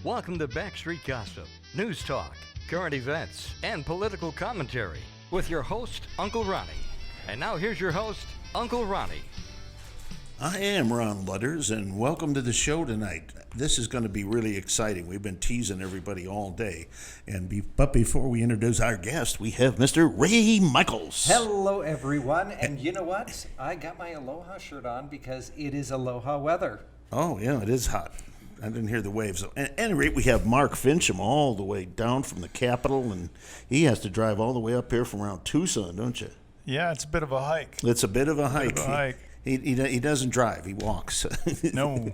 Welcome to Backstreet Gossip, news talk, current events, and political commentary with your host, Uncle Ronnie. And now here's your host, Uncle Ronnie. I am Ron Lutters, and welcome to the show tonight. This is going to be really exciting. We've been teasing everybody all day. But before we introduce our guest, we have Mr. Ray Michaels. Hello, everyone. And you know what? I got my Aloha shirt on because it is Aloha weather. Oh, yeah, it is hot. I didn't hear the waves. At any rate, we have Mark Finchem all the way down from the Capitol, and he has to drive all the way up here from around Tucson, don't you? Yeah, it's a bit of a hike. It's a bit of a hike. He doesn't drive. He walks. No.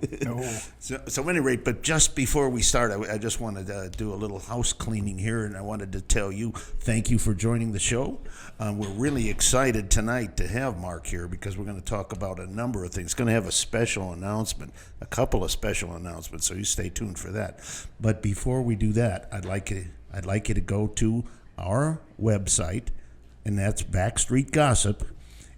So at any rate, but just before we start, I just wanted to do a little house cleaning here, and I wanted to tell you thank you for joining the show. We're really excited tonight to have Mark here because we're going to talk about a number of things. Going to have a special announcement, a couple of special announcements, so you stay tuned for that. But before we do that, I'd like you to go to our website, and that's Backstreet Gossip.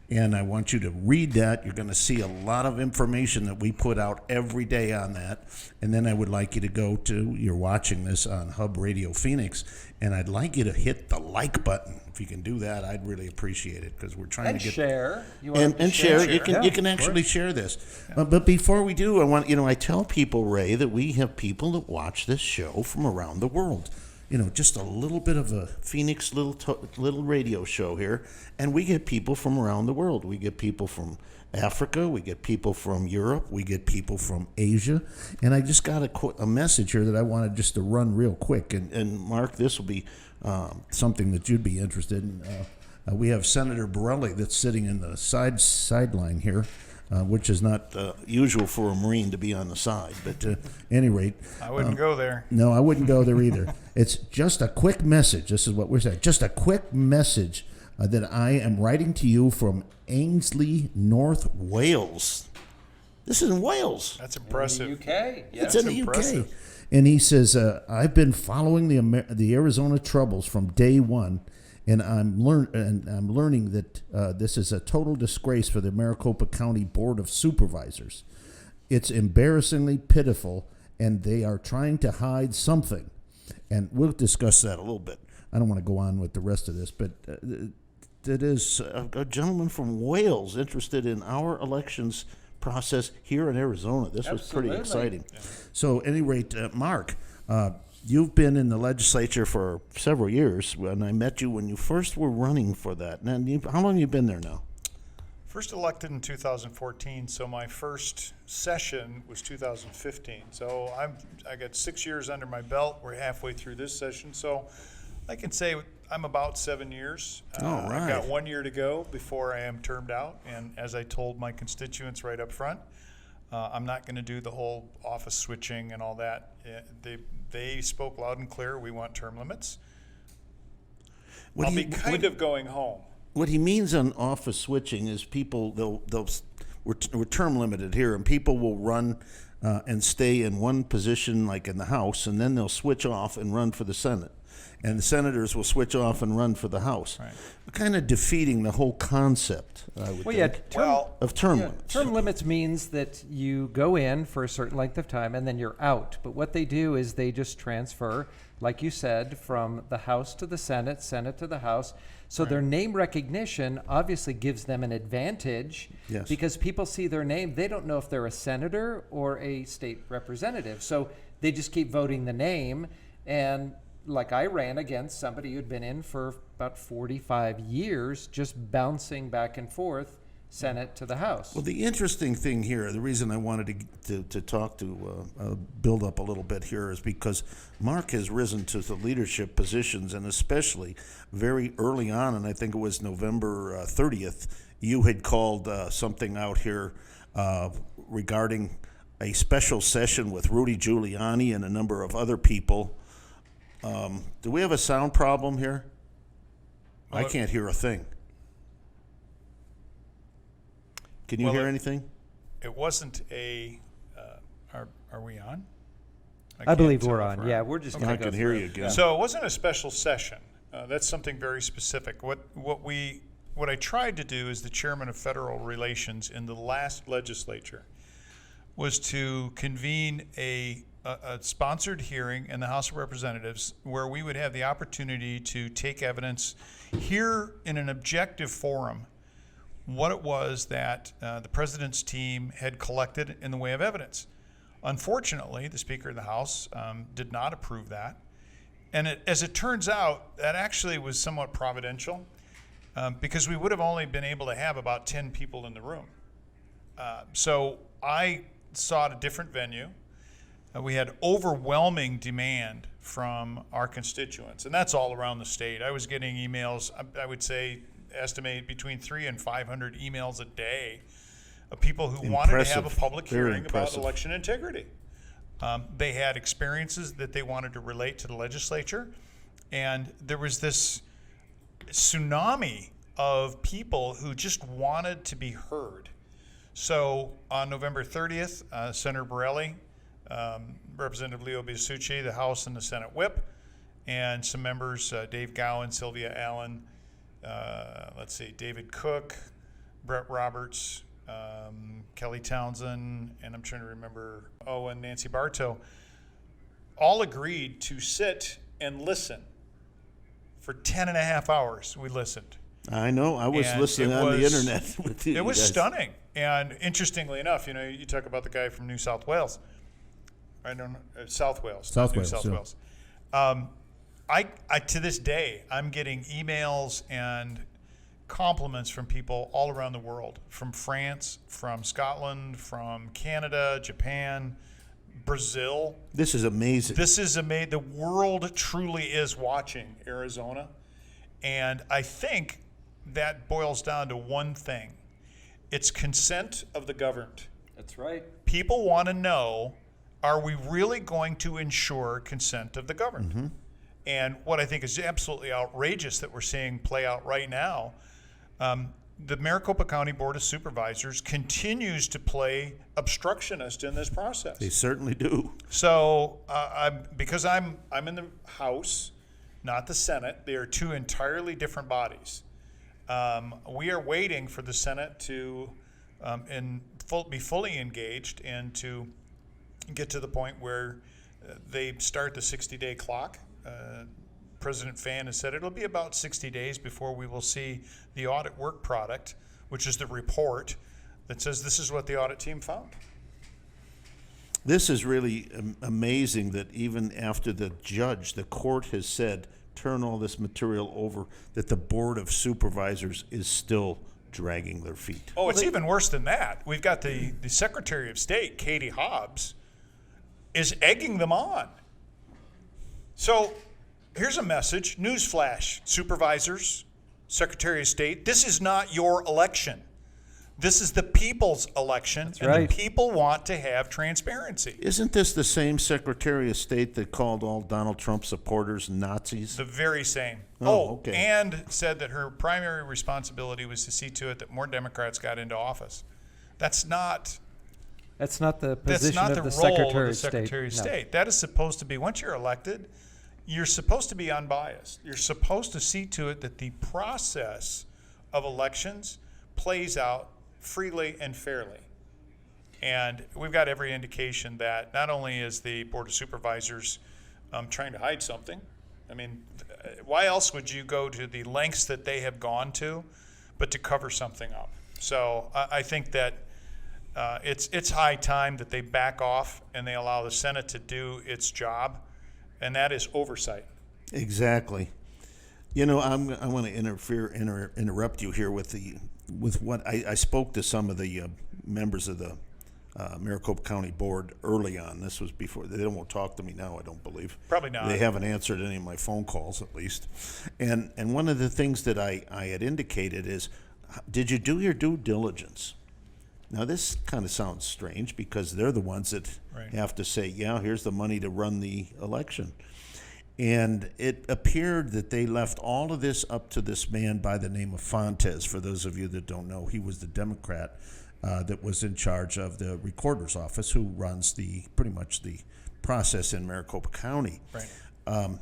And I want you to read that. You're going to see a lot of information that we put out every day on that. And then I would like you to go to, you're watching this on Hub Radio Phoenix, and I'd like you to hit the like button. If you can do that, I'd really appreciate it because we're trying to get... Share. And share. You can actually share this. Yeah. But before we do, I tell people, Ray, that we have people that watch this show from around the world. Just a little bit of a Phoenix little radio show here, and we get people from around the world. We get people from Africa, we get people from Europe, we get people from Asia, and I just got a message here that I wanted just to run real quick, and Mark, this will be something that you'd be interested in. We have Senator Borelli that's sitting in the sideline here. Which is not usual for a Marine to be on the side. But at any rate... I wouldn't go there. No, I wouldn't go there either. It's just a quick message. This is what we're saying. Just a quick message that I am writing to you from Ainsley, North Wales. This is in Wales. That's impressive. In the UK. Yeah. It's in the UK. And he says, I've been following the Arizona troubles from day one. And I'm learning that this is a total disgrace for the Maricopa County Board of Supervisors. It's embarrassingly pitiful, and they are trying to hide something. And we'll discuss that a little bit. I don't want to go on with the rest of this, but it is a gentleman from Wales interested in our elections process here in Arizona. This was pretty exciting. Yeah. So, at any rate, Mark... You've been in the legislature for several years. When I met you when you first were running for that. Now, how long have you been there now? First elected in 2014, so my first session was 2015. So I got 6 years under my belt. We're halfway through this session, so I can say I'm about 7 years. All right. I've got 1 year to go before I am termed out, and as I told my constituents right up front, I'm not going to do the whole office switching and all that. They spoke loud and clear. We want term limits. I'll be going home. What he means on office switching is people we're term limited here, and people will run and stay in one position, like in the House, and then they'll switch off and run for the Senate. And the senators will switch off and run for the House. Right. Kind of defeating the whole concept, I would think, of term limits. Term limits means that you go in for a certain length of time and then you're out. But what they do is they just transfer, like you said, from the House to the Senate, Senate to the House. So their name recognition obviously gives them an advantage because people see their name. They don't know if they're a senator or a state representative. So they just keep voting the name. And like I ran against somebody who'd been in for about 45 years, just bouncing back and forth, Senate to the House. Well, the interesting thing here, the reason I wanted to talk to build up a little bit here is because Mark has risen to the leadership positions, and especially very early on, and I think it was November 30th, you had called something out here regarding a special session with Rudy Giuliani and a number of other people. Do we have a sound problem here? I can't hear a thing. Can you hear anything? It wasn't a. Are we on? I believe we're on. Yeah, we're just. I can hear you again. So it wasn't a special session. That's something very specific. What I tried to do as the chairman of federal relations in the last legislature was to convene a sponsored hearing in the House of Representatives where we would have the opportunity to take evidence, hear in an objective forum what it was that the president's team had collected in the way of evidence. Unfortunately, the Speaker of the House did not approve that. And as it turns out, that actually was somewhat providential because we would have only been able to have about 10 people in the room. So I sought a different venue. We had overwhelming demand from our constituents, and that's all around the state. I was getting emails, I would say, estimate between 300 and 500 emails a day of people who wanted to have a public hearing about election integrity. They had experiences that they wanted to relate to the legislature, and there was this tsunami of people who just wanted to be heard. So on November 30th, Senator Borelli, Representative Leo Biasucci, the House and the Senate Whip, and some members, Dave Gowan, Sylvia Allen, David Cook, Brett Roberts, Kelly Townsend, and I'm trying to remember, and Nancy Bartow, all agreed to sit and listen. For 10 and a half hours, we listened. I know. I was listening on the internet with you. It was guys. stunning. And interestingly enough, you talk about the guy from New South Wales. I don't know, South Wales. South Wales. I to this day, I'm getting emails and compliments from people all around the world, from France, from Scotland, from Canada, Japan, Brazil. This is amazing. This is amazing. The world truly is watching Arizona. And I think that boils down to one thing. It's consent of the governed. That's right. People want to know, are we really going to ensure consent of the governed? Mm-hmm. And what I think is absolutely outrageous that we're seeing play out right now, the Maricopa County Board of Supervisors continues to play obstructionist in this process. They certainly do. So because I'm in the House, not the Senate, they are two entirely different bodies. We are waiting for the Senate to be fully engaged and to get to the point where they start the 60-day clock. President Fan has said it'll be about 60 days before we will see the audit work product, which is the report that says this is what the audit team found. This is really amazing that even after the court has said, turn all this material over, that the Board of Supervisors is still dragging their feet. Oh, it's even worse than that. We've got the Secretary of State, Katie Hobbs, is egging them on. So here's a message. Newsflash, supervisors, Secretary of State, this is not your election. This is the people's election, That's and right. the people want to have transparency. Isn't this the same Secretary of State that called all Donald Trump supporters Nazis? The very same. Okay. And said that her primary responsibility was to see to it that more Democrats got into office. That's not the position the of the role of the Secretary of State. Secretary of No. State. That is supposed to be, once you're elected, you're supposed to be unbiased. You're supposed to see to it that the process of elections plays out freely and fairly. And we've got every indication that not only is the Board of Supervisors trying to hide something, I mean, why else would you go to the lengths that they have gone to, but to cover something up? So I think that it's high time that they back off and they allow the Senate to do its job, and that is oversight. Exactly. I want to interrupt you here with what I spoke to some of the members of the Maricopa County Board early on. This was before. They won't talk to me now, I don't believe. Probably not. They haven't answered any of my phone calls, at least. And one of the things that I had indicated is, did you do your due diligence? Now, this kind of sounds strange because they're the ones that Right. have to say, yeah, here's the money to run the election. And it appeared that they left all of this up to this man by the name of Fontes. For those of you that don't know, he was the Democrat that was in charge of the recorder's office, who runs pretty much the process in Maricopa County. Right.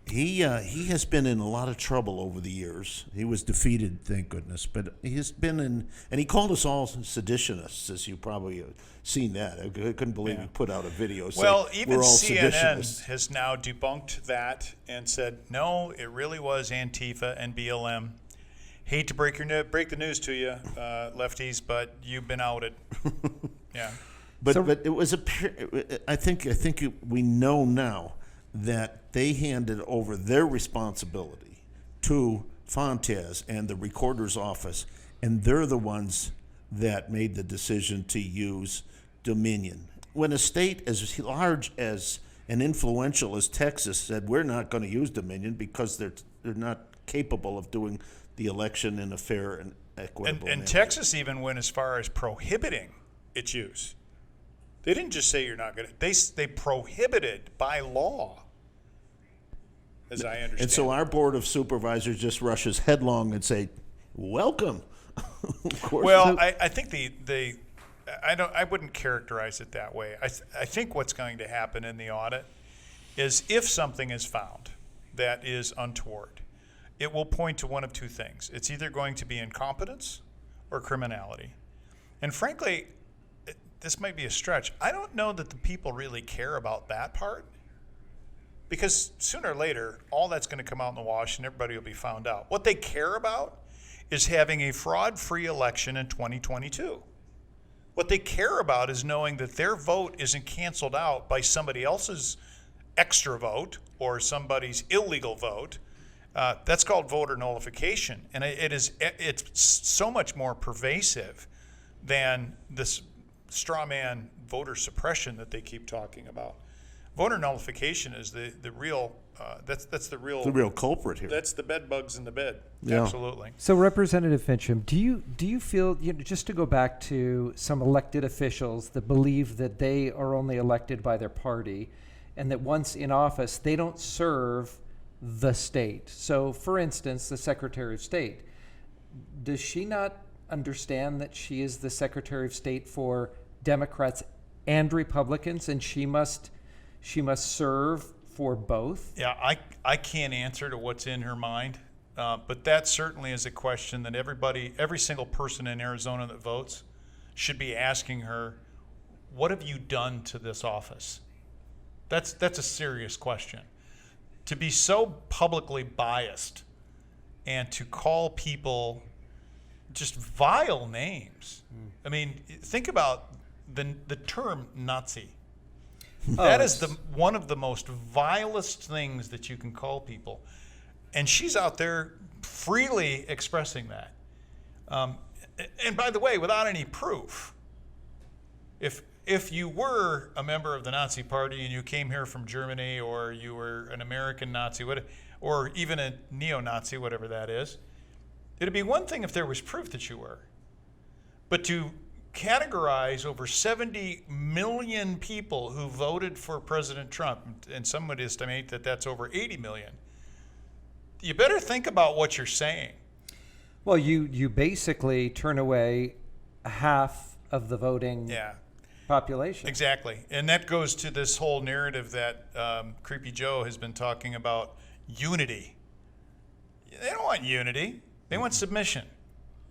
He has been in a lot of trouble over the years. He was defeated, thank goodness. But he has been in, and he called us all seditionists, as you probably have seen that. I couldn't believe he put out a video saying Well, even we're all CNN seditionists. has now debunked that and said, no, it really was Antifa and BLM. Hate to break the news to you, lefties, but you've been outed. Yeah. But it was I think we know now that they handed over their responsibility to Fontes and the recorder's office, and they're the ones that made the decision to use Dominion. When a state as large as and influential as Texas said, we're not going to use Dominion because they're not capable of doing the election in a fair and equitable manner. And Texas even went as far as prohibiting its use. They didn't just say you're not going to. They prohibited by law, as I understand. And so our board of supervisors just rushes headlong and say, "Welcome." Of course. Well, I think I wouldn't characterize it that way. I think what's going to happen in the audit is if something is found that is untoward, it will point to one of two things. It's either going to be incompetence or criminality. And frankly, this might be a stretch. I don't know that the people really care about that part, because sooner or later, all that's going to come out in the wash and everybody will be found out. What they care about is having a fraud-free election in 2022. What they care about is knowing that their vote isn't canceled out by somebody else's extra vote or somebody's illegal vote. That's called voter nullification, and it's so much more pervasive than this straw man voter suppression that they keep talking about. Voter nullification is the real that's the real culprit here. That's the bed bugs in the bed. Yeah. Absolutely. So, Representative Finchem, do you feel, just to go back to some elected officials that believe that they are only elected by their party, and that once in office they don't serve the state? So, for instance, the Secretary of State, does she not understand that she is the Secretary of State for Democrats and Republicans, and she must serve for both? Yeah, I can't answer to what's in her mind, but that certainly is a question that every single person in Arizona that votes should be asking her, what have you done to this office? That's a serious question. To be so publicly biased and to call people just vile names. I mean, think about the term Nazi. That is one of the most vilest things that you can call people. And she's out there freely expressing that. And by the way, without any proof. If you were a member of the Nazi Party and you came here from Germany, or you were an American Nazi, or even a neo-Nazi, whatever that is, it'd be one thing if there was proof that you were. But to categorize over 70 million people who voted for President Trump, and some would estimate that that's over 80 million, you better think about what you're saying. Well, you basically turn away half of the voting population. Exactly. And that goes to this whole narrative that Creepy Joe has been talking about, unity. They don't want unity. They want submission.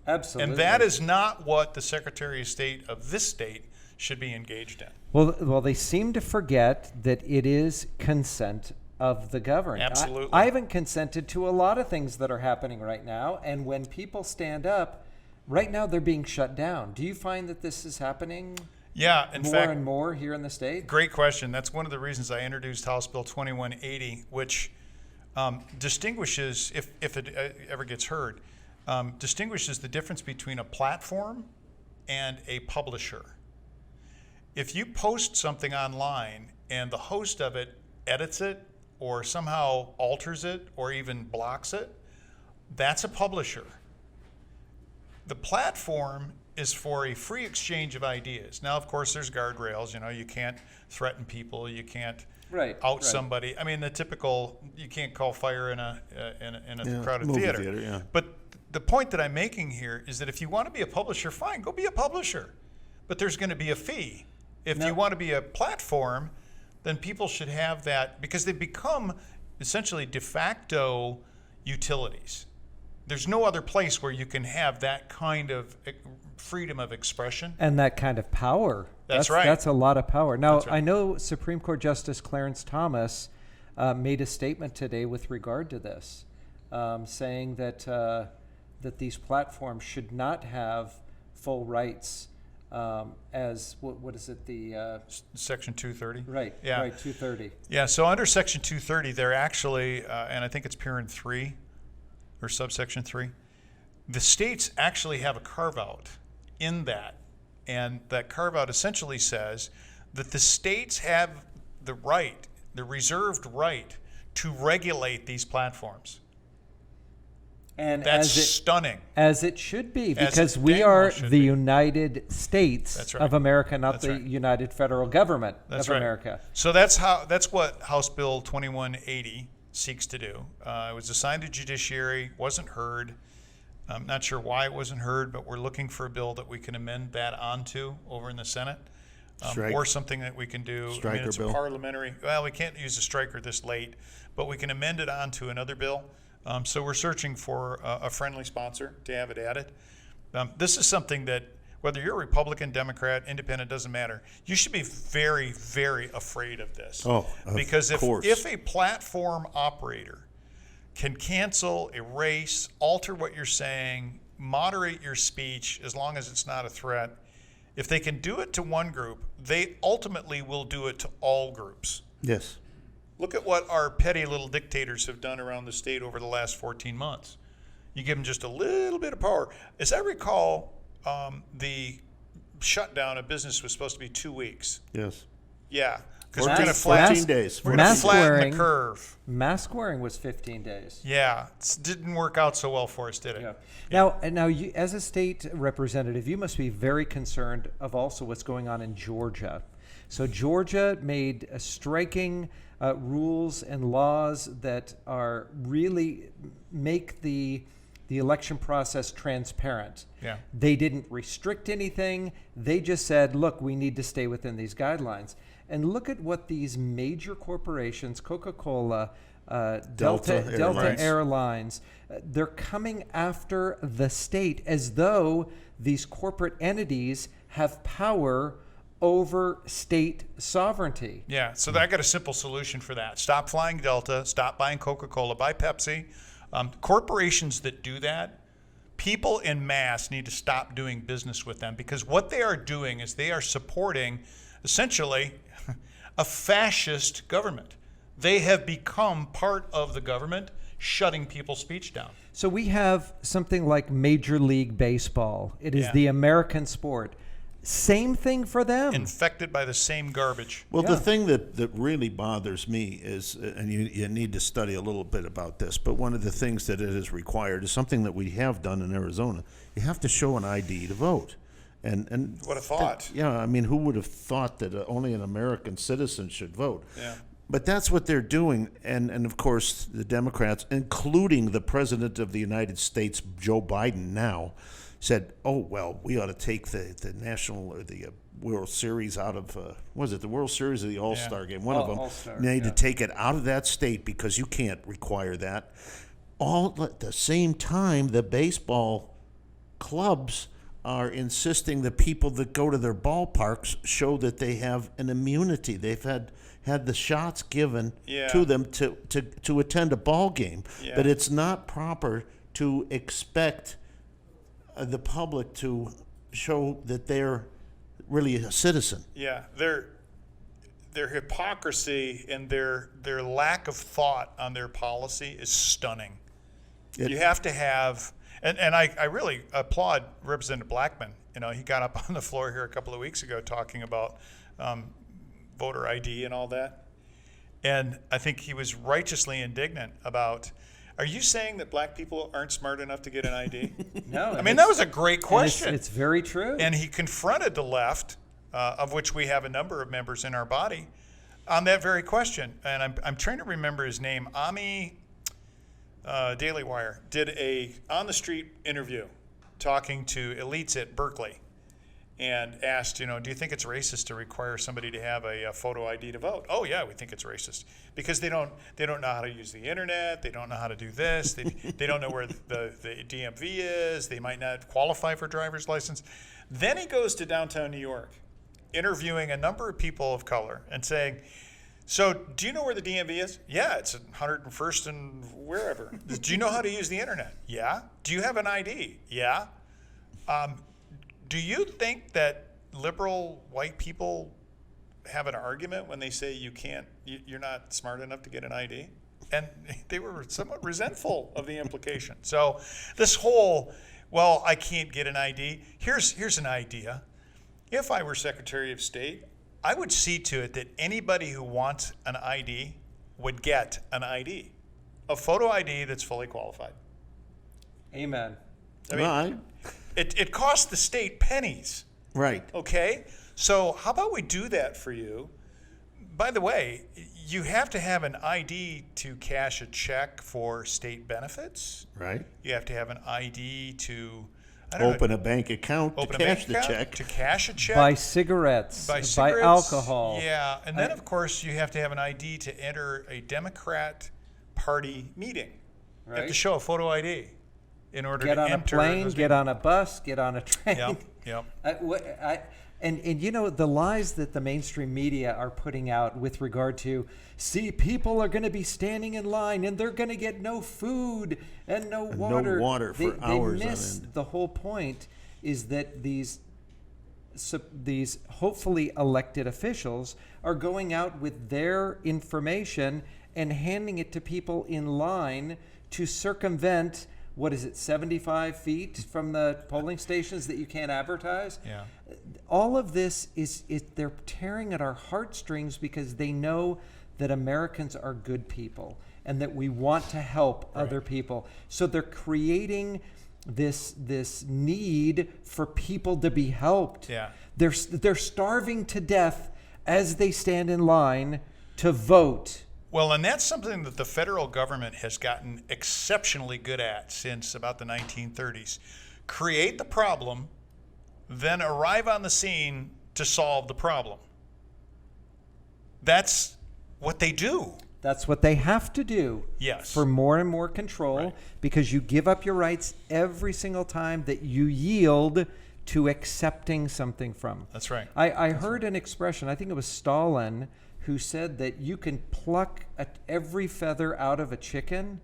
Absolutely. And that is not what the Secretary of State of this state should be engaged in. Well, they seem to forget that it is consent of the governed. Absolutely. I haven't consented to a lot of things that are happening right now, and when people stand up, right now they're being shut down. Do you find that this is happening? Yeah, in more fact, and more here in the state? Great question. That's one of the reasons I introduced House Bill 2180, which distinguishes, if it ever gets heard, distinguishes the difference between a platform and a publisher. If you post something online and the host of it edits it or somehow alters it or even blocks it, that's a publisher. The platform is for a free exchange of ideas. Now, of course, there's guardrails. You can't threaten people. You can't out somebody. I mean, the typical, you can't call fire in a crowded theater. Yeah. But the point that I'm making here is that if you want to be a publisher, fine, go be a publisher. But there's going to be a fee. If you want to be a platform, then people should have that, because they've become essentially de facto utilities. There's no other place where you can have that kind of freedom of expression. And that kind of power. That's right. That's a lot of power. Now, That's right. I know Supreme Court Justice Clarence Thomas made a statement today with regard to this, saying that that these platforms should not have full rights as, what is it, the... Section 230? Right, Yeah. right, 230. Yeah, so under Section 230, they're actually, and I think it's parent 3 or subsection 3, the states actually have a carve-out in that. And that carve-out essentially says that the states have the right, the reserved right, to regulate these platforms. And That's stunning. As it should be, As because it we dang are well should the be. United States That's right. of America, not That's the right. United Federal Government That's of right. America. So that's what House Bill 2180 seeks to do. It was assigned to judiciary, wasn't heard. I'm not sure why it wasn't heard, but we're looking for a bill that we can amend that onto over in the Senate. Or something that we can do. Striker it's bill. a parliamentary. Well, we can't use a striker this late, but we can amend it onto another bill. So we're searching for a friendly sponsor to have it added. This is something that, whether you're a Republican, Democrat, Independent, doesn't matter. You should be very, very afraid of this. Oh, of because course. if a platform operator can cancel, erase, alter what you're saying, moderate your speech as long as it's not a threat, if they can do it to one group, they ultimately will do it to all groups. Yes. Look at what our petty little dictators have done around the state over the last 14 months. You give them just a little bit of power. As I recall, the shutdown of business was supposed to be 2 weeks. Yes. Yeah, because Mask- we're going to 14 flatten, days. we're gonna Mask flatten wearing- the curve. Mask wearing was 15 days. Yeah, it didn't work out so well for us, did it? Yeah. Now, you, as a state representative, you must be very concerned of also what's going on in Georgia. So Georgia made striking rules and laws that are really make the election process transparent. Yeah. They didn't restrict anything. They just said, look, we need to stay within these guidelines. And look at what these major corporations, Coca-Cola, Delta Airlines. Airlines, they're coming after the state as though these corporate entities have power over state sovereignty. Yeah, so I got a simple solution for that. Stop flying Delta, stop buying Coca-Cola, buy Pepsi. Corporations that do that, people en masse need to stop doing business with them, because what they are doing is they are supporting essentially a fascist government. They have become part of the government, shutting people's speech down. So we have something like Major League Baseball. It is Yeah. the American sport. Same thing for them. Infected by the same garbage. Well, Yeah. the thing that really bothers me is, and you need to study a little bit about this, but one of the things that it is required is something that we have done in Arizona. You have to show an ID to vote. And What a thought. yeah, I mean, who would have thought that only an American citizen should vote? Yeah. But that's what they're doing, and of course the Democrats, including the President of the United States, Joe Biden, now said, "Oh well, we ought to take the national or the World Series out of was it the World Series or the All-Star game? One of them. All-Star, They need yeah. to take it out of that state because you can't require that." All at the same time, the baseball clubs are insisting that people that go to their ballparks show that they have an immunity. They've had the shots given Yeah. to them to attend a ball game. Yeah. But it's not proper to expect the public to show that they're really a citizen. Yeah, their hypocrisy and their lack of thought on their policy is stunning. You have to have, and I really applaud Representative Blackman. You know, he got up on the floor here a couple of weeks ago talking about voter ID and all that. And I think he was righteously indignant about, are you saying that black people aren't smart enough to get an ID? No, I mean, that was a great question. It's very true. And he confronted the left, of which we have a number of members in our body, on that very question. And I'm trying to remember his name. Ami Daily Wire did a on-the-street interview talking to elites at Berkeley. and asked, do you think it's racist to require somebody to have a photo ID to vote? Oh yeah, we think it's racist because they don't know how to use the internet. They don't know how to do this. They don't know where the DMV is. They might not qualify for driver's license. Then he goes to downtown New York, interviewing a number of people of color and saying, so do you know where the DMV is? Yeah, it's at 101st and wherever. Do you know how to use the internet? Yeah. Do you have an ID? Yeah. Do you think that liberal white people have an argument when they say you're not smart enough to get an ID? And they were somewhat resentful of the implication. So this whole, well, I can't get an ID. Here's an idea. If I were Secretary of State, I would see to it that anybody who wants an ID would get an ID, a photo ID that's fully qualified. Amen. I mean, Right. it costs the state pennies. Right. Okay? So how about we do that for you? By the way, you have to have an ID to cash a check for state benefits. Right. You have to have an ID to Open a bank account to cash the check. To cash a check. Buy cigarettes, buy alcohol. Yeah, and then of course you have to have an ID to enter a Democrat Party meeting. You have to Right. show a photo ID in order Get to on a enter. plane, those get on a bus, get on a train. Yep. And the lies that the mainstream media are putting out with regard to, see, people are going to be standing in line and they're going to get no food and no water. No water for hours they on miss end. the whole point is that these hopefully elected officials are going out with their information and handing it to people in line to circumvent, 75 feet from the polling stations that you can't advertise? Yeah. All of this is they're tearing at our heartstrings because they know that Americans are good people and that we want to help other people. So they're creating this need for people to be helped. Yeah. They're starving to death as they stand in line to vote. Well, and that's something that the federal government has gotten exceptionally good at since about the 1930s. Create the problem, then arrive on the scene to solve the problem. That's what they do. That's what they have to do. Yes. For more and more control, Right. because you give up your rights every single time that you yield to accepting something from. That's right. I heard an expression, I think it was Stalin, who said that you can pluck every feather out of a chicken,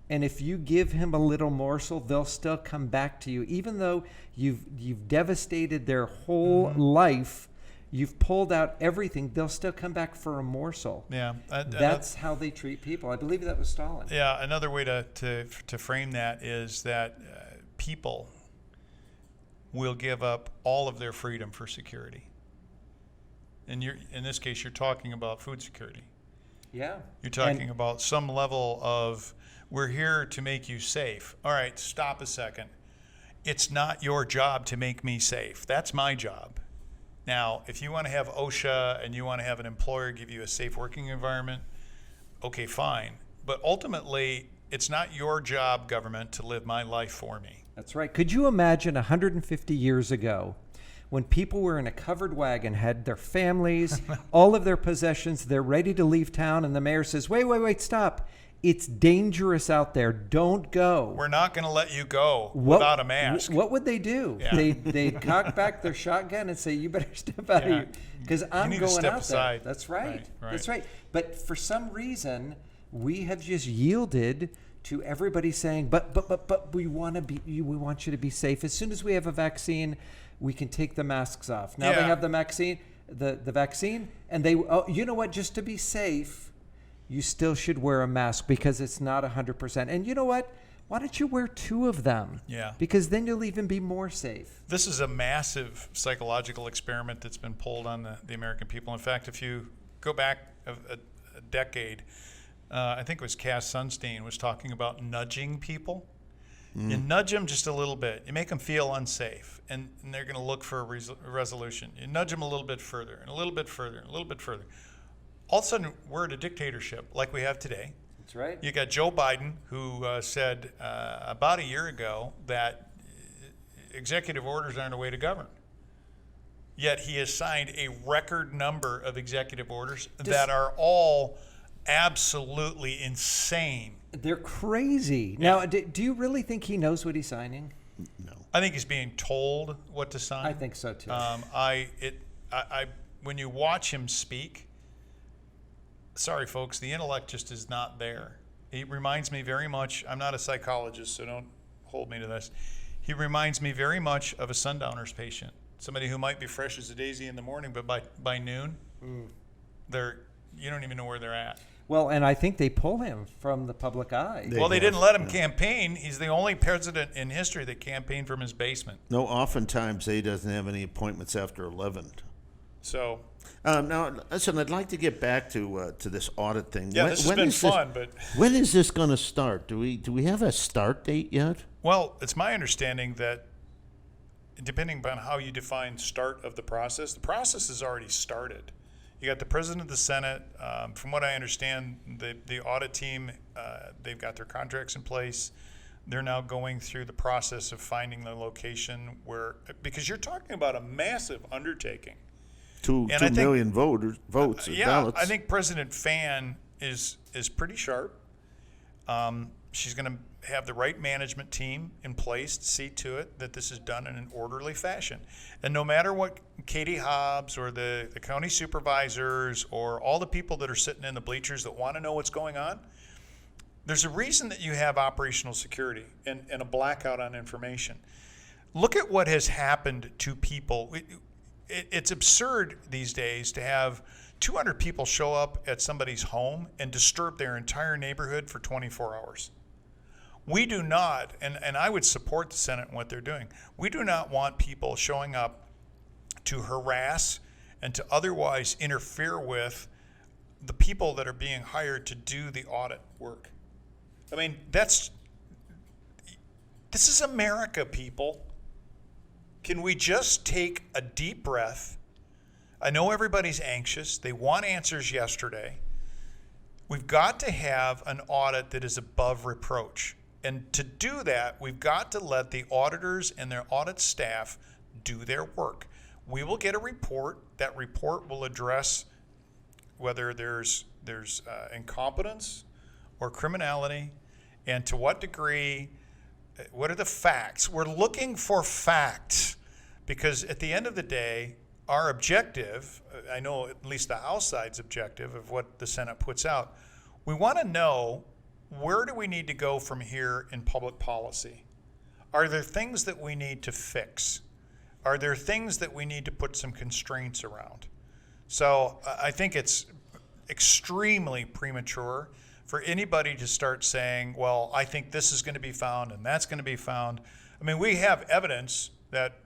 and if you give him a little morsel, they'll still come back to you. Even though you've devastated their whole life, you've pulled out everything, they'll still come back for a morsel. Yeah. That's how they treat people. I believe that was Stalin. Yeah, another way to frame that is that people will give up all of their freedom for security. And in this case, you're talking about food security. Yeah. You're talking about some level of, we're here to make you safe. All right, stop a second. It's not your job to make me safe. That's my job. Now, if you want to have OSHA and you want to have an employer give you a safe working environment, okay, fine. But ultimately, it's not your job, government, to live my life for me. That's right. Could you imagine 150 years ago when people were in a covered wagon, had their families, all of their possessions, they're ready to leave town, and the mayor says, wait, stop. It's dangerous out there. Don't go. We're not going to let you go without a mask. What would they do? Yeah. They'd cock back their shotgun and say, you better step out of here, because I'm need to going step out aside. there. That's right. Right. That's right. But for some reason, we have just yielded to everybody saying, but we want you to be safe. As soon as we have a vaccine, we can take the masks off. Now they have the vaccine, and they, you know what? Just to be safe, you still should wear a mask because it's not 100%. And you know what? Why don't you wear 2 of them? Yeah. Because then you'll even be more safe. This is a massive psychological experiment that's been pulled on the American people. In fact, if you go back a decade, I think it was Cass Sunstein was talking about nudging people. You nudge them just a little bit. You make them feel unsafe, and they're going to look for a resolution. You nudge them a little bit further, and a little bit further, and a little bit further. All of a sudden, we're at a dictatorship like we have today. That's right. You got Joe Biden, who said about a year ago that executive orders aren't a way to govern. yet he has signed a record number of executive orders that are all absolutely insane. They're crazy. Now, do you really think he knows what he's signing? No. I think he's being told what to sign. I think so too. When you watch him speak, sorry folks, the intellect just is not there. He reminds me very much, I'm not a psychologist, so don't hold me to this. He reminds me very much of a sundowner's patient, somebody who might be fresh as a daisy in the morning, but by noon, you don't even know where they're at. Well, and I think they pull him from the public eye. They didn't let him campaign. He's the only president in history that campaigned from his basement. No, oftentimes he doesn't have any appointments after 11. So now, listen, I'd like to get back to this audit thing. yeah, this has been fun, but when is this going to start? Do we have a start date yet? well, it's my understanding that depending upon how you define start of the process has already started. You got the president of the Senate. From what I understand, the audit team, they've got their contracts in place. They're now going through the process of finding the location because you're talking about a massive undertaking. 2 million votes. Yeah, ballots. I think President Fan is pretty sharp. She's going to have the right management team in place to see to it that this is done in an orderly fashion. And no matter what Katie Hobbs or the county supervisors or all the people that are sitting in the bleachers that want to know what's going on, there's a reason that you have operational security and a blackout on information. Look at what has happened to people. It's absurd these days to have 200 people show up at somebody's home and disturb their entire neighborhood for 24 hours. We do not, and I would support the Senate and what they're doing, we do not want people showing up to harass and to otherwise interfere with the people that are being hired to do the audit work. I mean, this is America, people. Can we just take a deep breath? I know everybody's anxious. They want answers yesterday. We've got to have an audit that is above reproach. And to do that, we've got to let the auditors and their audit staff do their work. We will get a report. That report will address whether there's incompetence or criminality, and to what degree, what are the facts. We're looking for facts, because at the end of the day, our objective, I know at least the House side's objective of what the Senate puts out, we want to know, where do we need to go from here in public policy? Are there things that we need to fix? Are there things that we need to put some constraints around? So I think it's extremely premature for anybody to start saying, well, I think this is going to be found and that's going to be found. I mean, we have evidence that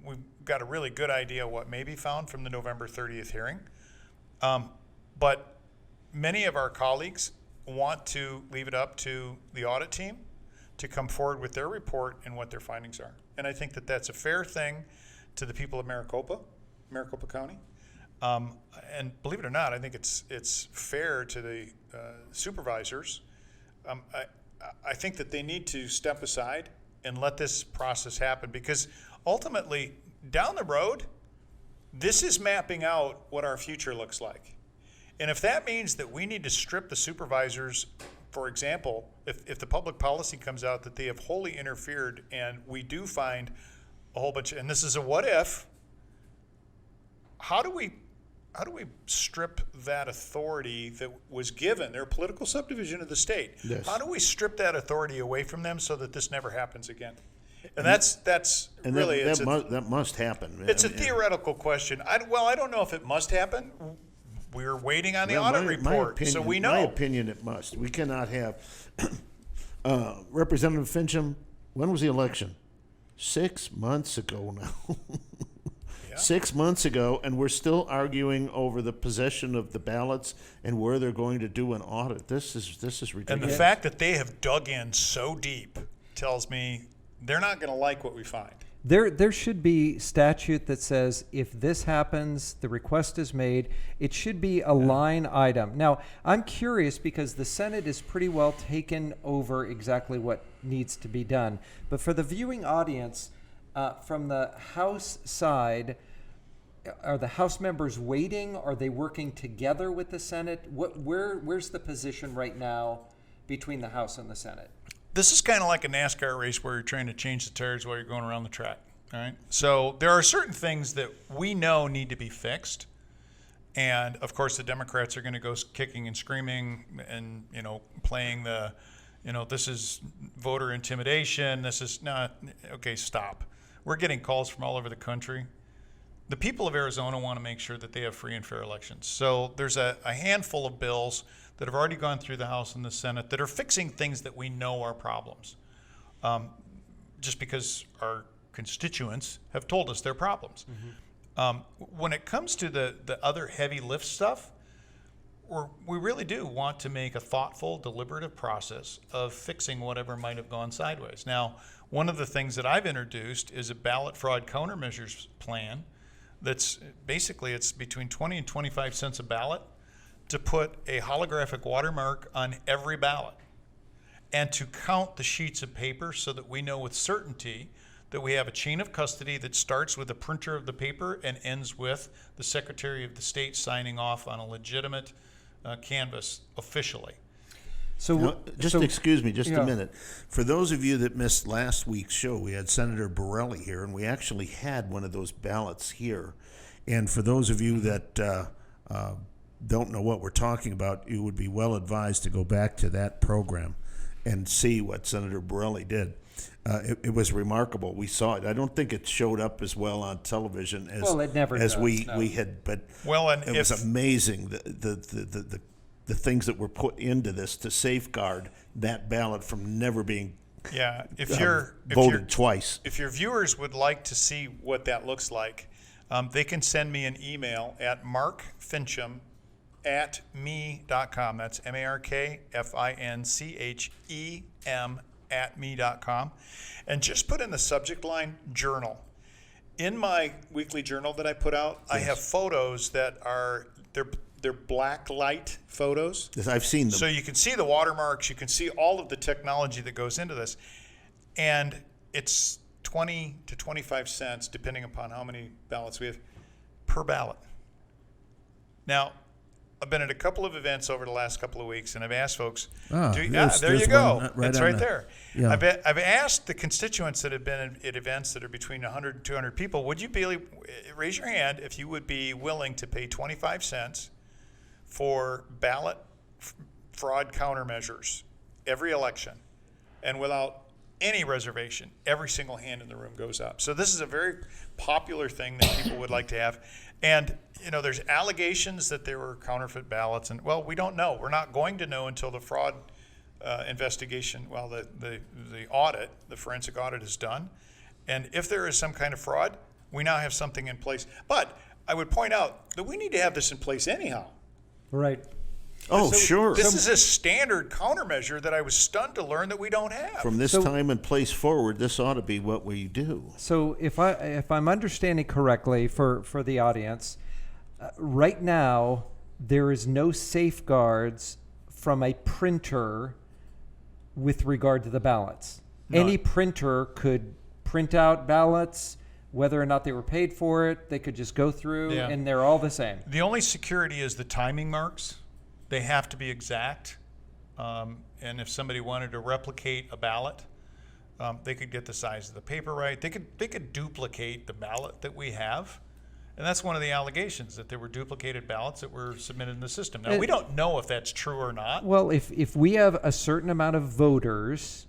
we've got a really good idea what may be found from the November 30th hearing. But many of our colleagues want to leave it up to the audit team to come forward with their report and what their findings are. And I think that that's a fair thing to the people of Maricopa County. And believe it or not, I think it's fair to the supervisors. I think that they need to step aside and let this process happen, because ultimately, down the road, this is mapping out what our future looks like. And if that means that we need to strip the supervisors, for example, if the public policy comes out that they have wholly interfered and we do find a whole bunch, and this is a what if, how do we strip that authority that was given? They're a political subdivision of the state. Yes. How do we strip that authority away from them so that this never happens again? And that must happen. It's a theoretical question. I don't know if it must happen. We're waiting on the audit report, so we know. In my opinion, it must. We cannot have Representative Finchem. When was the election? 6 months ago now. Yeah. 6 months ago, and we're still arguing over the possession of the ballots and where they're going to do an audit. This is ridiculous. And the fact that they have dug in so deep tells me they're not going to like what we find. There should be statute that says if this happens, the request is made. It should be a line item. Now, I'm curious because the Senate is pretty well taken over exactly what needs to be done. But for the viewing audience, from the House side, are the House members waiting? Are they working together with the Senate? Where's the position right now between the House and the Senate? This is kind of like a NASCAR race where you're trying to change the tires while you're going around the track. All right. So there are certain things that we know need to be fixed. And of course, the Democrats are going to go kicking and screaming and, playing the, this is voter intimidation. This is not, okay, stop. We're getting calls from all over the country. The people of Arizona want to make sure that they have free and fair elections. So there's a handful of bills that have already gone through the House and the Senate that are fixing things that we know are problems. Just because our constituents have told us they're problems. When it comes to the other heavy lift stuff, we really do want to make a thoughtful, deliberative process of fixing whatever might have gone sideways. Now, one of the things that I've introduced is a ballot fraud countermeasures plan that's basically it's between 20 and 25 cents a ballot to put a holographic watermark on every ballot and to count the sheets of paper so that we know with certainty that we have a chain of custody that starts with the printer of the paper and ends with the Secretary of the State signing off on a legitimate canvas officially. So, excuse me just a minute. For those of you that missed last week's show, we had Senator Borelli here, and we actually had one of those ballots here. And for those of you that don't know what we're talking about, you would be well advised to go back to that program and see what Senator Borelli did. It was remarkable. We saw it. I don't think it showed up as well on television as it never does, we no. we had, but and it was amazing the things that were put into this to safeguard that ballot from never being voted twice. If your viewers would like to see what that looks like, they can send me an email at markfinchem@me.com. That's markfinchem@me.com. And just put in the subject line, journal. In my weekly journal that I put out, I have photos that are, they're black light photos. Yes, I've seen them. So you can see the watermarks, you can see all of the technology that goes into this. And it's 20 to 25 cents, depending upon how many ballots we have, per ballot. Now, I've been at a couple of events over the last couple of weeks, and I've asked folks, there you go. It's right there. Yeah. I've asked the constituents that have been at events that are between 100 and 200 people, would you raise your hand if you would be willing to pay 25 cents for ballot fraud countermeasures every election? And without any reservation, every single hand in the room goes up. So this is a very popular thing that people would like to have. And, there's allegations that there were counterfeit ballots. And, well, we don't know. We're not going to know until the fraud investigation, the audit, the forensic audit is done. And if there is some kind of fraud, we now have something in place. But I would point out that we need to have this in place anyhow. Right. Oh, sure. This is a standard countermeasure that I was stunned to learn that we don't have. From this time and place forward, this ought to be what we do. So if I'm understanding correctly for the audience, right now there is no safeguards from a printer with regard to the ballots. None. Any printer could print out ballots, whether or not they were paid for it. They could just go through, and they're all the same. The only security is the timing marks. They have to be exact. And if somebody wanted to replicate a ballot, they could get the size of the paper right. They could duplicate the ballot that we have. And that's one of the allegations, that there were duplicated ballots that were submitted in the system. Now, we don't know if that's true or not. Well, if we have a certain amount of voters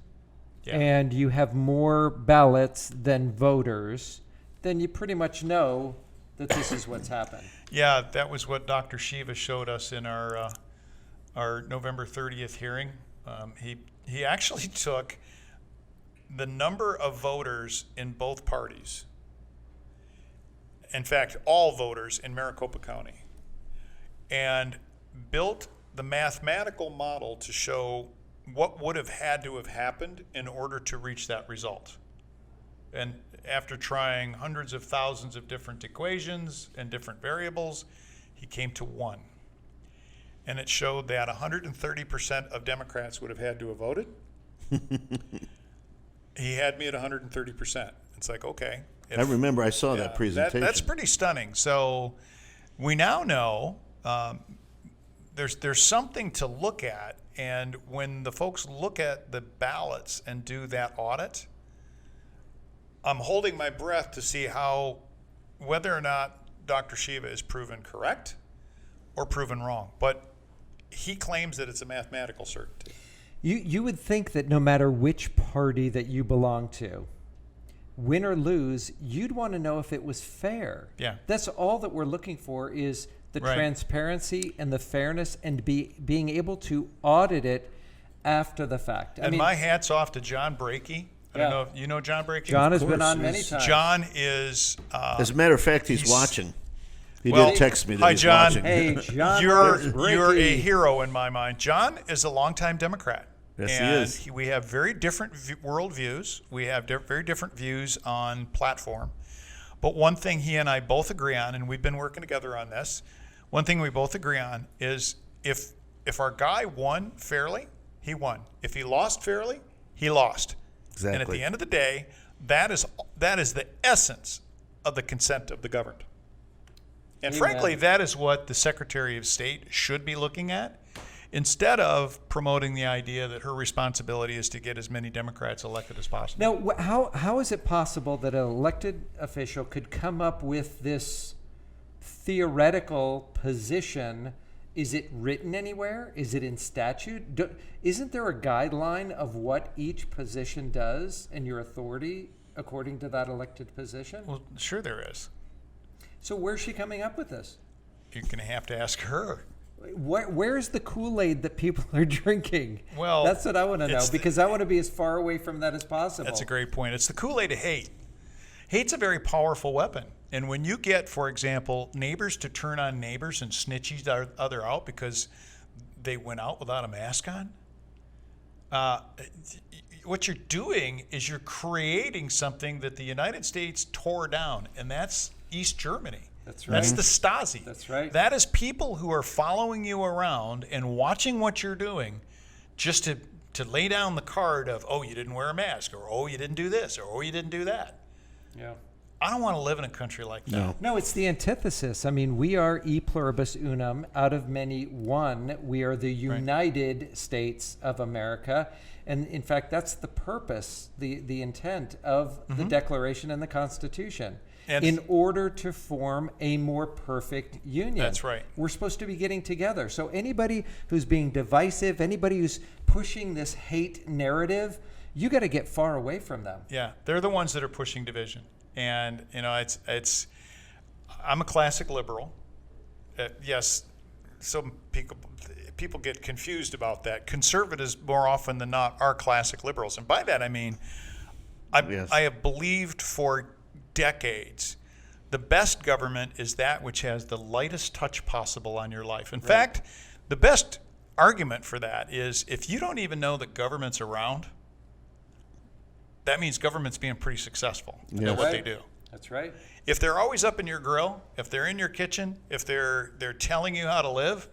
and you have more ballots than voters, then you pretty much know that this is what's happened. Yeah, that was what Dr. Shiva showed us in our November 30th hearing. He actually took the number of voters in both parties, in fact, all voters in Maricopa County, and built the mathematical model to show what would have had to have happened in order to reach that result. And after trying hundreds of thousands of different equations and different variables, he came to one. And it showed that 130% of Democrats would have had to have voted. He had me at 130%. It's like, okay. I remember I saw that presentation. That's pretty stunning. So we now know there's something to look at, and when the folks look at the ballots and do that audit, I'm holding my breath to see whether or not Dr. Shiva is proven correct or proven wrong. But he claims that it's a mathematical certainty. You would think that no matter which party that you belong to, win or lose, you'd want to know if it was fair. Yeah. That's all that we're looking for is the Right. transparency and the fairness and being able to audit it after the fact. And my hat's off to John Brakey. I don't know if you know John Brakey? John has been course, on many he's- times. John is As a matter of fact, he's watching. He Well, did text me that hi, he's John. watching. Hey, John. you're Brakey. a hero in my mind. John is a longtime Democrat. Yes, he and is. we have very different world views. We have very different views on platform. But one thing he and I both agree on, and we've been working together on this, one thing we both agree on is if our guy won fairly, he won. If he lost fairly, he lost. Exactly. And at the end of the day, that is the essence of the consent of the governed. And Amen. frankly, that is what the Secretary of State should be looking at, instead of promoting the idea that her responsibility is to get as many Democrats elected as possible. Now, how is it possible that an elected official could come up with this theoretical position? Is it written anywhere? Is it in statute? Isn't there a guideline of what each position does and your authority according to that elected position? Well, sure there is. So where's she coming up with this? You're going to have to ask her. Where's the Kool-Aid that people are drinking? Well, that's what I want to know, it's because I want to be as far away from that as possible. That's a great point. It's the Kool-Aid of hate. Hate's a very powerful weapon. And when you get, for example, neighbors to turn on neighbors and snitch each other out because they went out without a mask on, what you're doing is you're creating something that the United States tore down, and that's East Germany. That's right. That's the Stasi. That's right. That is people who are following you around and watching what you're doing just to lay down the card of, oh, you didn't wear a mask, or oh, you didn't do this, or oh, you didn't do that. Yeah. I don't want to live in a country like that. No, it's the antithesis. I mean, we are e pluribus unum, out of many one. We are the United States of America. And in fact, that's the purpose, the intent of the Declaration and the Constitution. And in order to form a more perfect union. That's right. We're supposed to be getting together. So anybody who's being divisive, anybody who's pushing this hate narrative, you got to get far away from them. Yeah, they're the ones that are pushing division. And, you know, I'm a classic liberal. Yes, some people get confused about that. Conservatives, more often than not, are classic liberals. And by that, I mean, I have believed for decades the best government is that which has the lightest touch possible on your life. In fact, the best argument for that is if you don't even know that government's around, that means government's being pretty successful at what they do. That's right. If they're always up in your grill, if they're in your kitchen, if they're telling you how to live,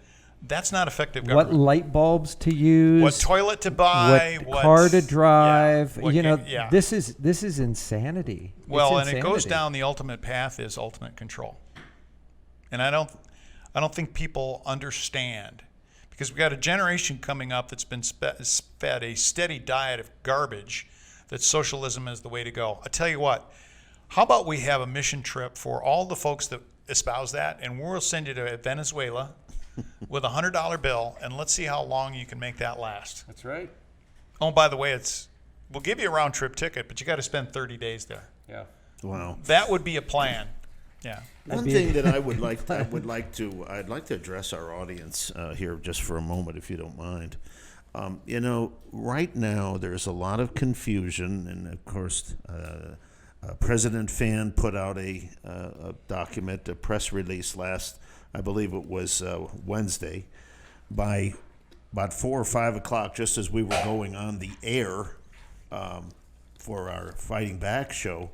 that's not effective government. What light bulbs to use? What toilet to buy? What car to drive? Yeah, this is insanity. Well, It's and it goes insanity. down the ultimate path is ultimate control. And I don't think people understand, because we've got a generation coming up that's been fed a steady diet of garbage that socialism is the way to go. I tell you what, how about we have a mission trip for all the folks that espouse that, and we'll send you to Venezuela with a $100 bill, and let's see how long you can make that last. That's right. Oh, by the way, we'll give you a round trip ticket, but you got to spend 30 days there. Yeah. Wow. That would be a plan. Yeah. One thing that I'd like to address our audience here just for a moment, if you don't mind. Right now there's a lot of confusion, and of course, President Fan put out a document, a press release I believe it was Wednesday, by about 4 or 5 o'clock, just as we were going on the air for our Fighting Back show.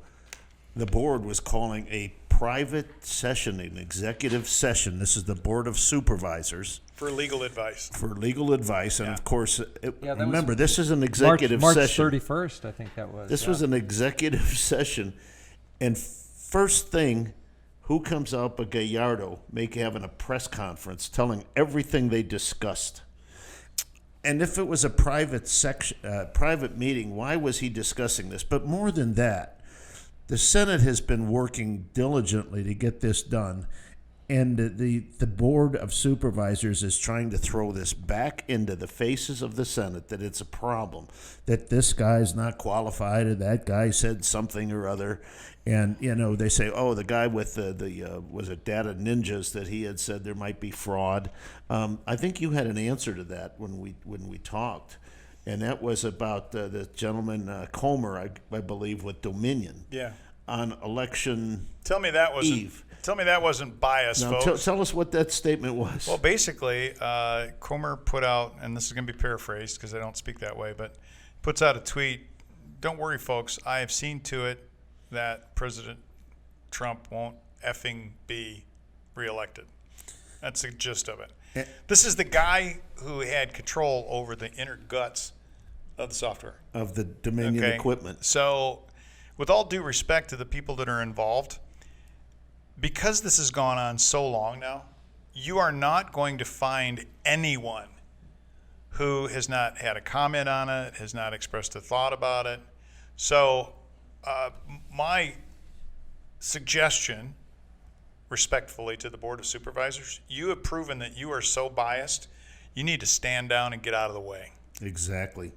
The board was calling a private session, an executive session. This is the Board of Supervisors. For legal advice. And of course, remember, was this is an executive March session. 31st, I think that was. This was an executive session, And first thing, who comes out but Gallardo having a press conference telling everything they discussed. And if it was a private meeting, why was he discussing this? But more than that, the Senate has been working diligently to get this done. And the Board of Supervisors is trying to throw this back into the faces of the Senate, that it's a problem, that this guy's not qualified, and that guy said something or other. And, they say, oh, the guy with was it Data Ninjas, that he had said there might be fraud. I think you had an answer to that when we talked. And that was about the gentleman, Comer, I believe, with Dominion. Yeah. On election Tell me that wasn't Eve. Tell me that wasn't biased, Now, folks. tell us what that statement was. Well, basically, Comer put out, and this is going to be paraphrased because I don't speak that way, but puts out a tweet. Don't worry, folks. I have seen to it that President Trump won't effing be reelected. That's the gist of it. This is the guy who had control over the inner guts of the software. Of the Dominion equipment. So, with all due respect to the people that are involved, because this has gone on so long now, you are not going to find anyone who has not had a comment on it, has not expressed a thought about it. So my suggestion, respectfully to the Board of Supervisors, you have proven that you are so biased, you need to stand down and get out of the way. Exactly.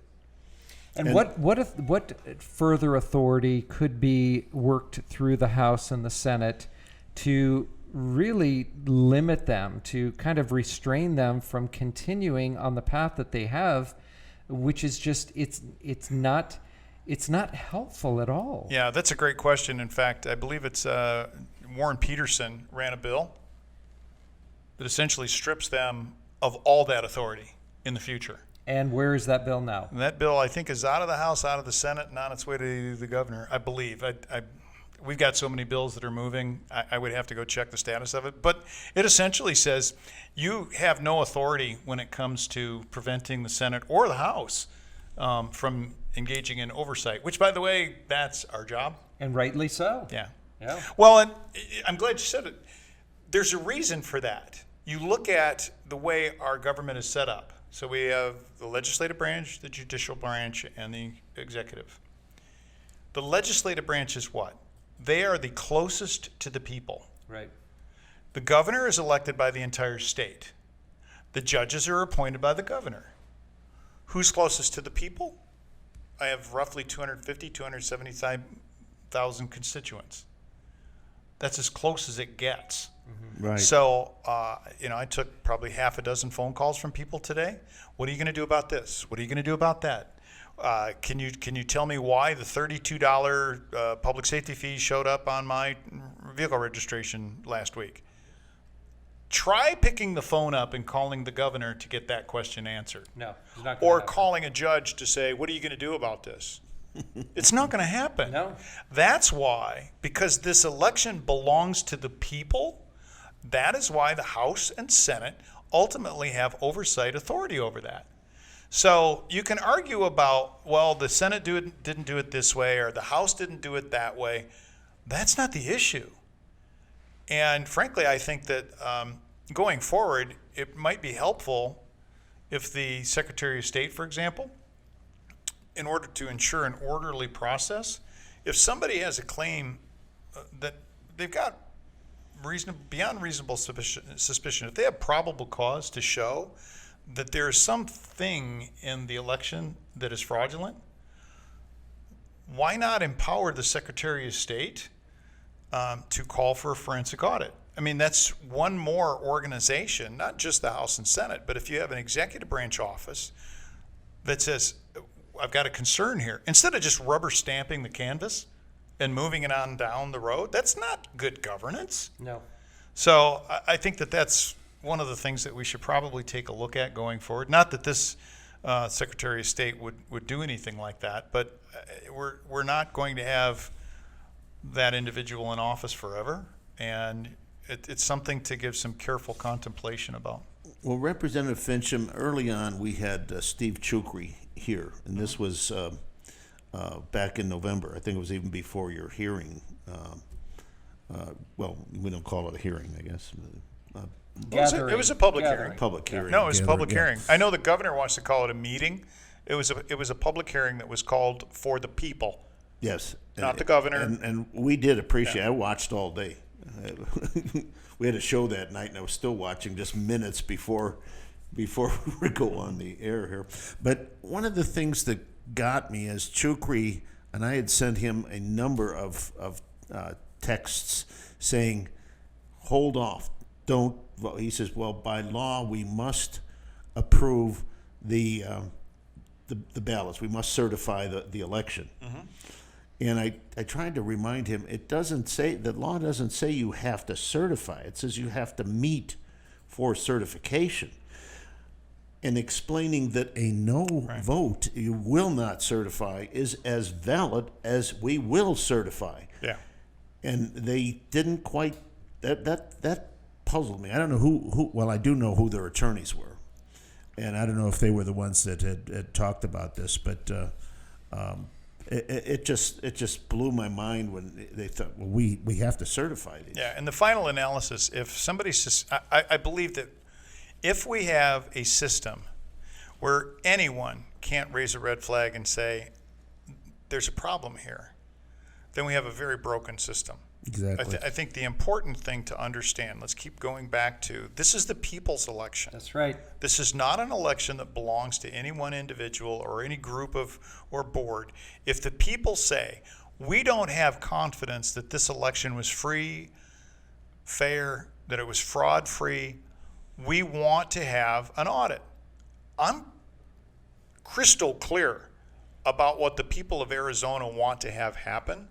And what further authority could be worked through the House and the Senate to really limit them, to kind of restrain them from continuing on the path that they have, which is just it's not helpful at all? Yeah, that's a great question. In fact, I believe it's Warren Peterson ran a bill that essentially strips them of all that authority in the future. And where is that bill now? And that bill, I think, is out of the House, out of the Senate, and on its way to the governor, I believe. We've got so many bills that are moving, I would have to go check the status of it. But it essentially says you have no authority when it comes to preventing the Senate or the House from engaging in oversight, which, by the way, that's our job. And rightly so. Yeah. Yeah. Well, and I'm glad you said it. There's a reason for that. You look at the way our government is set up. So we have the legislative branch, the judicial branch, and the executive. The legislative branch is what? They are the closest to the people. Right. The governor is elected by the entire state. The judges are appointed by the governor. Who's closest to the people? I have roughly 270,000 constituents. That's as close as it gets. Right. So, I took probably half a dozen phone calls from people today. What are you going to do about this? What are you going to do about that? Can you tell me why the $32 public safety fee showed up on my vehicle registration last week? Try picking the phone up and calling the governor to get that question answered. No, it's not gonna Or happen. calling a judge to say, what are you going to do about this? It's not going to happen. No. That's why, because this election belongs to the people, that is why the House and Senate ultimately have oversight authority over that. So you can argue about, well, the Senate didn't do it this way, or the House didn't do it that way. That's not the issue. And frankly, I think that going forward, it might be helpful if the Secretary of State, for example, in order to ensure an orderly process, if somebody has a claim that they've got beyond reasonable suspicion, if they have probable cause to show that there is something in the election that is fraudulent, why not empower the Secretary of State to call for a forensic audit? I mean, that's one more organization, not just the House and Senate, but if you have an executive branch office that says, I've got a concern here, instead of just rubber stamping the canvas and moving it on down the road, that's not good governance. No. So I think that that's one of the things that we should probably take a look at going forward. Not that this Secretary of State would do anything like that, but we're not going to have that individual in office forever, and it's something to give some careful contemplation about. Well, Representative Finchem, early on we had Steve Chukri here, and this was back in November. I think it was even before your hearing well, we don't call it a hearing, I guess. It was a public hearing. Public hearing. No, it was a public Gathering, hearing. I know the governor wants to call it a meeting. It was a public hearing that was called for the people. Yes. Not the governor. And we did appreciate I watched all day. We had a show that night, and I was still watching just minutes before we go on the air here. But one of the things that got me is Chukri, and I had sent him a number of texts saying, hold off, don't vote. He says, well, by law, we must approve the ballots. We must certify the election. Mm-hmm. And I tried to remind him, it doesn't say, the law doesn't say you have to certify. It says you have to meet for certification. And explaining that a no vote, you will not certify, is as valid as we will certify. Yeah. And they didn't quite, that puzzled me. I don't know who, well, I do know who their attorneys were. And I don't know if they were the ones that had talked about this, but it just blew my mind when they thought, well, we have to certify these. Yeah, and the final analysis, if somebody says, I believe that if we have a system where anyone can't raise a red flag and say, there's a problem here, then we have a very broken system. Exactly. I think the important thing to understand, let's keep going back to, this is the people's election. That's right. This is not an election that belongs to any one individual or any group or board. If the people say, we don't have confidence that this election was free, fair, that it was fraud-free, we want to have an audit. I'm crystal clear about what the people of Arizona want to have happen.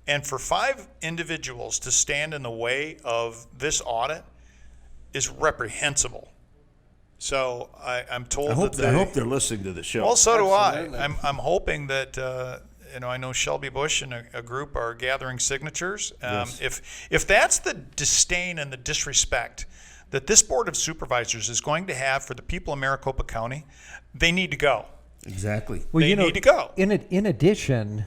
And for 5 individuals to stand in the way of this audit is reprehensible. So I'm told I hope that they're listening to the show. well, so Absolutely. do I. I'm hoping that I know Shelby Bush and a group are gathering signatures. Yes. If that's the disdain and the disrespect that this Board of Supervisors is going to have for the people of Maricopa County, they need to go. Exactly. Well, They need to go. In addition,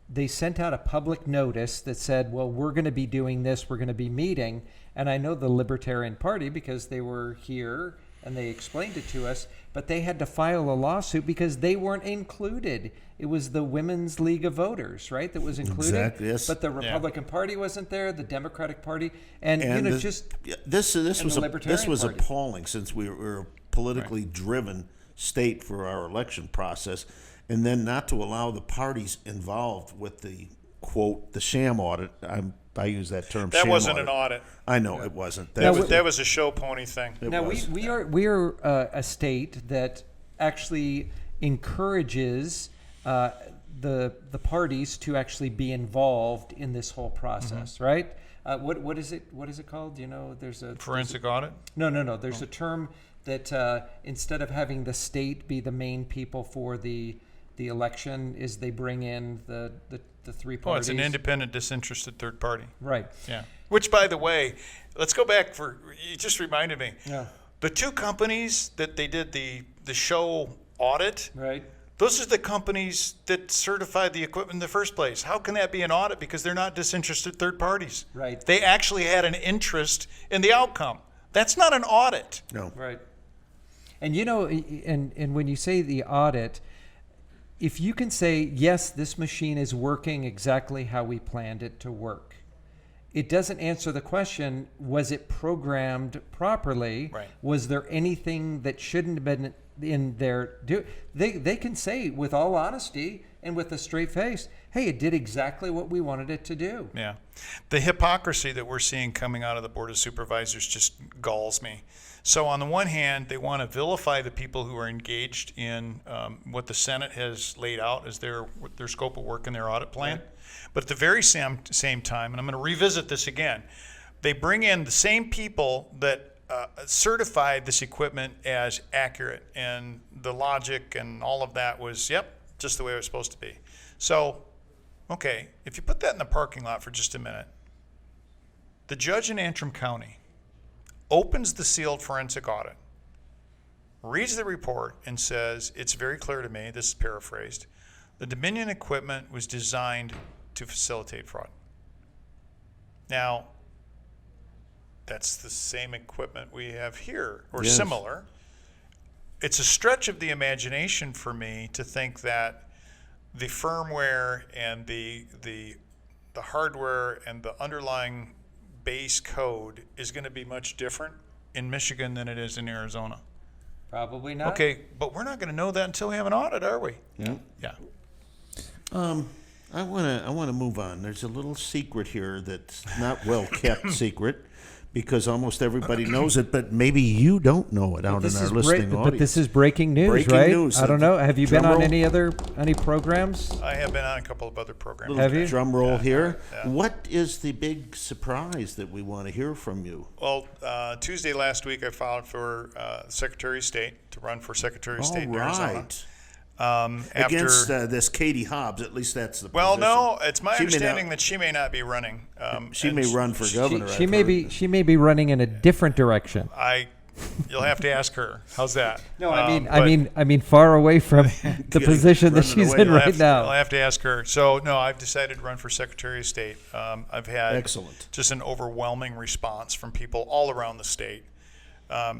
they sent out a public notice that said, well, we're going to be doing this, we're going to be meeting. And I know the Libertarian Party, because they were here and they explained it to us, but they had to file a lawsuit because they weren't included. It was the Women's League of Voters, right, that was included. Exactly, yes. But the Republican Party wasn't there, the Democratic Party, and this was Party. appalling, since we were a politically driven state for our election process. And then not to allow the parties involved with the, quote, the sham audit. I use that term. That sham wasn't audit. an audit. I know it wasn't. That was a show pony thing. Now we are a state that actually encourages the parties to actually be involved in this whole process, right? What is it called? You know, there's a Forensic audit? No. There's a term that instead of having the state be the main people for the election, is they bring in the 3 parties. Oh, it's an independent, disinterested third party. Right. Yeah. Which, by the way, let's go back you just reminded me. Yeah. The 2 companies that they did the show audit, Right. those are the companies that certified the equipment in the first place. How can that be an audit? Because they're not disinterested third parties. Right. They actually had an interest in the outcome. That's not an audit. No. Right. And and when you say the audit, if you can say, yes, this machine is working exactly how we planned it to work, it doesn't answer the question, was it programmed properly? Right. Was there anything that shouldn't have been in there? They can say with all honesty and with a straight face, hey, it did exactly what we wanted it to do. Yeah. The hypocrisy that we're seeing coming out of the Board of Supervisors just galls me. So on the one hand, they want to vilify the people who are engaged in what the Senate has laid out as their scope of work in their audit plan. Right. But at the very same time, and I'm going to revisit this again, they bring in the same people that certified this equipment as accurate, and the logic and all of that was, just the way it was supposed to be. So, okay, if you put that in the parking lot for just a minute, the judge in Antrim County opens the sealed forensic audit, reads the report, and says, it's very clear to me, this is paraphrased, the Dominion equipment was designed to facilitate fraud. Now, that's the same equipment we have here, or Yes. similar. It's a stretch of the imagination for me to think that the firmware and the hardware and the underlying base code is going to be much different in Michigan than it is in Arizona. Probably not. Okay, but we're not going to know that until we have an audit, are we? Yeah. Yeah. I wanna move on. There's a little secret here that's not well kept secret, because almost everybody knows it, but maybe you don't know it out in our listening audience. But this is breaking news, Breaking right? news. I don't know. Have you been Drum on roll. any programs? I have been on a couple of other programs. Have you? Drum roll here. yeah. What is the big surprise that we want to hear from you? Well, Tuesday last week, I filed for Secretary of State to run for Secretary of State in Arizona. Right. After, Against this Katie Hobbs, at least that's the well, position. no, it's my She may understanding not- that she may not be running. She and may run for governor. She I've may heard. be. She may be running in a different direction. You'll have to ask her. How's that? No, But I mean, far away from the position that running she's away. in I'll right have, I'll now. have to ask her. So, no, I've decided to run for Secretary of State. I've had Excellent. just an overwhelming response from people all around the state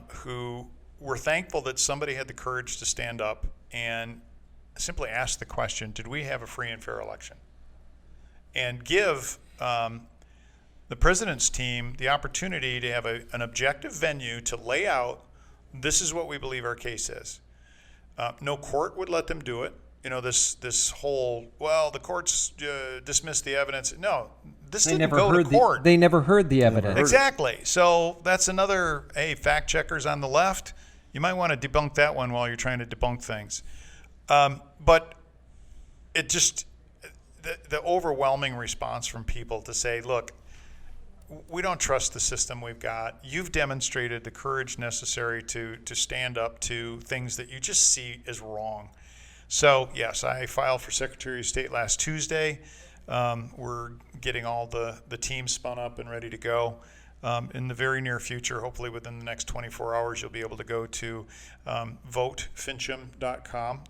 who were thankful that somebody had the courage to stand up and simply ask the question, did we have a free and fair election? And give the president's team the opportunity to have an objective venue to lay out, this is what we believe our case is. No court would let them do it. You know, this whole, well, the courts dismissed the evidence. No, this didn't go to court. They never heard the evidence. Exactly. So that's another, hey, fact checkers on the left, you might want to debunk that one while you're trying to debunk things. But it just, the overwhelming response from people to say, look, we don't trust the system we've got. You've demonstrated the courage necessary to stand up to things that you just see as wrong. So, yes, I filed for Secretary of State last Tuesday. We're getting all the team spun up and ready to go. In the very near future, hopefully within the next 24 hours, you'll be able to go to votefinchem.com.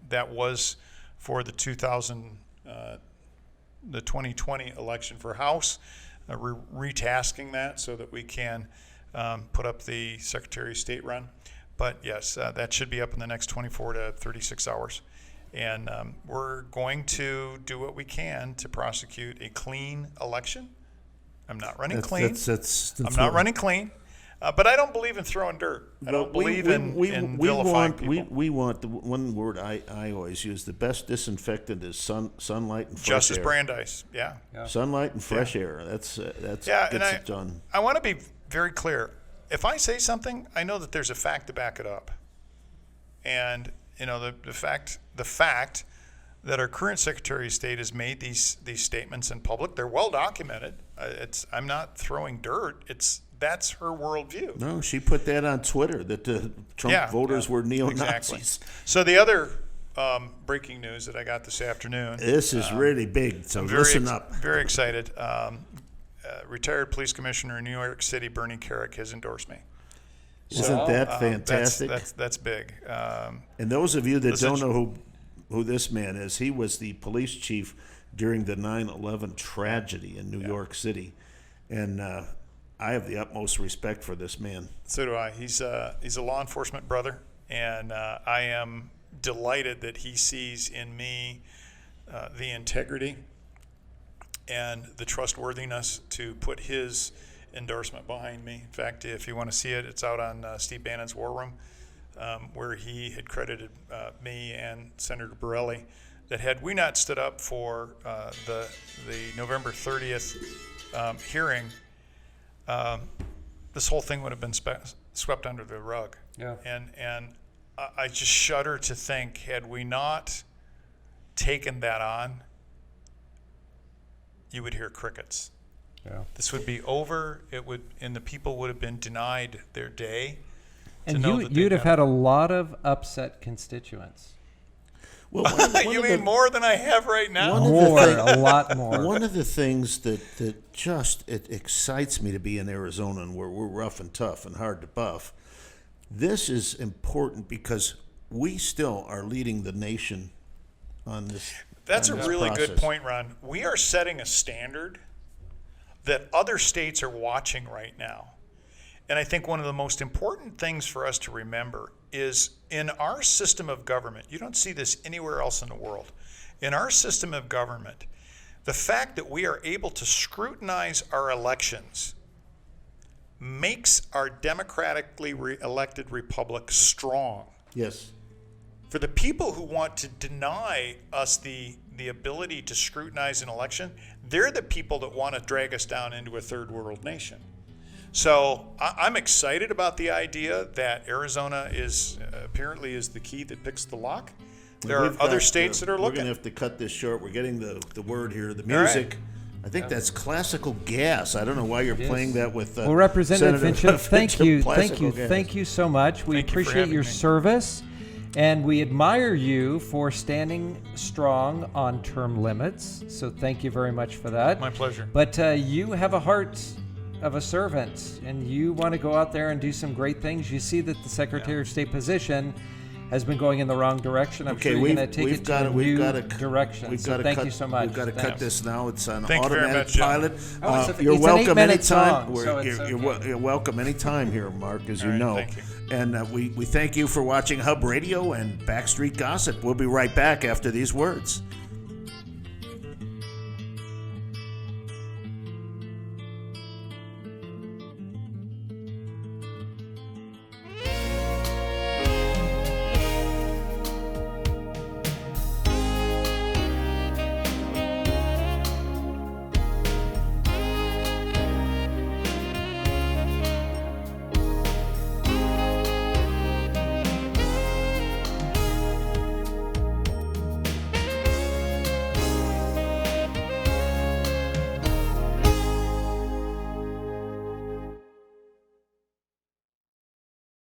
That was for the 2020 election for House. We're retasking that so that we can put up the Secretary of State run. But yes, that should be up in the next 24 to 36 hours. And we're going to do what we can to prosecute a clean election. I'm not running clean. I'm not running clean. But I don't believe in throwing dirt. I don't believe in vilifying people. We want the one word I always use, the best disinfectant is sunlight and fresh Justice air. Brandeis, yeah. Sunlight and fresh air. That's Yeah, gets and it done. I want to be very clear. If I say something, I know that there's a fact to back it up. And, you know, the fact that our current Secretary of State has made these statements in public, they're well documented. I'm not throwing dirt. That's her worldview. No, she put that on Twitter that the Trump voters were neo-Nazis. Exactly. So the other breaking news that I got this afternoon. This is really big, so listen up. Very excited. Retired police commissioner in New York City, Bernie Kerik, has endorsed me. Isn't that fantastic? That's big. And those of you that don't know who this man is, he was the police chief during the 9/11 tragedy in New York City. And I have the utmost respect for this man. So do I. He's a law enforcement brother, and I am delighted that he sees in me the integrity and the trustworthiness to put his endorsement behind me. In fact, if you want to see it, it's out on Steve Bannon's War Room, where he had credited me and Senator Borelli that had we not stood up for the November 30th hearing, this whole thing would have been swept under the rug. Yeah. And I just shudder to think, had we not taken that on, you would hear crickets. Yeah. This would be over. And the people would have been denied their day. And you'd have had a lot of upset constituents. Well, you mean more than I have right now? A lot more. One of the things that just it excites me to be in Arizona, and where we're rough and tough and hard to buff. This is important because we still are leading the nation on this That's a on this really good process. point, Ron. We are setting a standard that other states are watching right now. And I think one of the most important things for us to remember is in our system of government, you don't see this anywhere else in the world. In our system of government, the fact that we are able to scrutinize our elections makes our democratically elected republic strong. Yes. For the people who want to deny us the ability to scrutinize an election, they're the people that want to drag us down into a third world nation. So I'm excited about the idea that Arizona is apparently is the key that picks the lock. There are other states that are We're looking. going to have to cut this short. We're getting the word here, the music. I think that's classical gas. I don't know why you're playing that with. Well, Representative Senator Finchem, thank Finchem, you, classical gas. thank you so much. We Thank you for appreciate having your me. service, and we admire you for standing strong on term limits. So thank you very much for that. My pleasure. But you have a heart of a servant, and you want to go out there and do some great things. You see that the Secretary of State position has been going in the wrong direction. I'm sure you're going to take it to a new direction. So thank you so much. We've got to cut Thanks. this now. It's an Thank you very automatic much, pilot. Oh, You're it's an welcome 8-minute anytime. song, so it's You're welcome anytime here, Mark, as you All right, know. thank you. And we thank you for watching Hub Radio and Backstreet Gossip. We'll be right back after these words.